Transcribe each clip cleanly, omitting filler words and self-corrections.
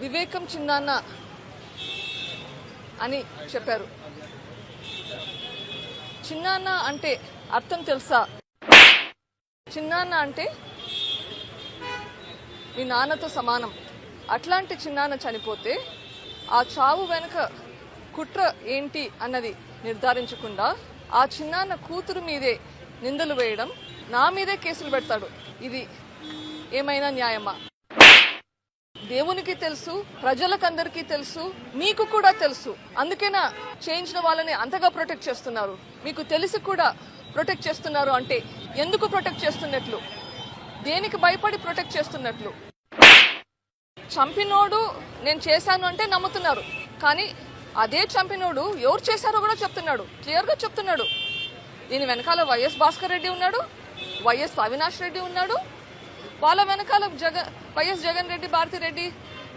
వివేకం చిన్నాన్న అని చెప్పారు. చిన్నాన్న అంటే అర్థం తెలుసా? చిన్నాన్న అంటే మీ నాన్నతో సమానం. అట్లాంటి చిన్నాన్న చనిపోతే ఆ చావు వెనుక కుట్ర ఏంటి అన్నది నిర్ధారించకుండా ఆ చిన్నాన్న కూతురు మీదే నిందలు వేయడం, నా మీదే కేసులు పెడతాడు. ఇది ఏమైనా న్యాయమా? దేవునికి తెలుసు, ప్రజలకందరికీ తెలుసు, మీకు కూడా తెలుసు. అందుకేనా చేయించిన వాళ్ళని అంతగా ప్రొటెక్ట్ చేస్తున్నారు. మీకు తెలిసి కూడా ప్రొటెక్ట్ చేస్తున్నారు అంటే ఎందుకు ప్రొటెక్ట్ చేస్తున్నట్లు? దేనికి భయపడి ప్రొటెక్ట్ చేస్తున్నట్లు? చంపినోడు నేను చేశాను అంటే నమ్ముతున్నారు, కానీ అదే చంపినోడు ఎవరు చేశారో కూడా చెప్తున్నాడు, క్లియర్గా చెప్తున్నాడు. దీని వెనకాల వైఎస్ భాస్కర్ రెడ్డి ఉన్నాడు, వైఎస్ అవినాష్ రెడ్డి ఉన్నాడు, వాళ్ళ వెనకాల వైఎస్ జగన్ రెడ్డి, భారతి రెడ్డి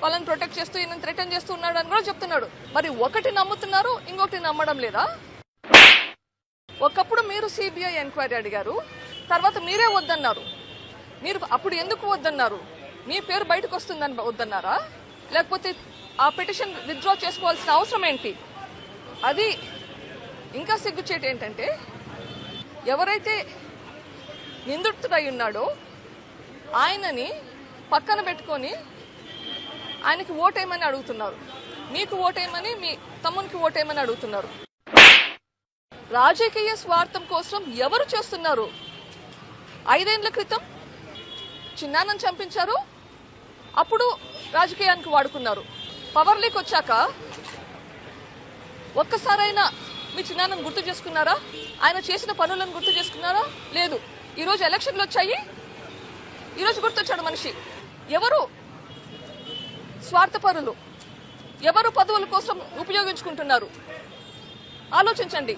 వాళ్ళని ప్రొటెక్ట్ చేస్తూ ఈయన థ్రెటన్ చేస్తూ ఉన్నాడు అని కూడా చెప్తున్నాడు. మరి ఒకటి నమ్ముతున్నారు, ఇంకొకటి నమ్మడం లేదా? ఒకప్పుడు మీరు సిబిఐ ఎంక్వైరీ అడిగారు, తర్వాత మీరే వద్దన్నారు. మీరు అప్పుడు ఎందుకు వద్దన్నారు? మీ పేరు బయటకు వస్తుందని వద్దన్నారా? లేకపోతే ఆ పిటిషన్ విత్డ్రా చేసుకోవాల్సిన అవసరం ఏంటి? అది ఇంకా సిగ్గుచేటు ఏంటంటే, ఎవరైతే నిందితుడై ఉన్నాడో ఆయనని పక్కన పెట్టుకొని ఆయనకి ఓటేయమని అడుగుతున్నారు. మీకు ఓటేయమని, మీ తమ్మునికి ఓటేయమని అడుగుతున్నారు. రాజకీయ స్వార్థం కోసం ఎవరు చేస్తున్నారు? 5 ఏళ్ల క్రితం చిన్నాన్నను చంపించారు, అప్పుడు రాజకీయానికి వాడుకున్నారు. పవర్ లీక్ వచ్చాక ఒక్కసారైనా మీ చిన్నాన్నను గుర్తు చేసుకున్నారా? ఆయన చేసిన పనులను గుర్తు చేసుకున్నారా? లేదు. ఈరోజు ఎలక్షన్లు వచ్చాయి, ఈరోజు గుర్తొచ్చాడు మనిషి. ఎవరు స్వార్థపరులు? ఎవరు పదవుల కోసం ఉపయోగించుకుంటున్నారు? ఆలోచించండి.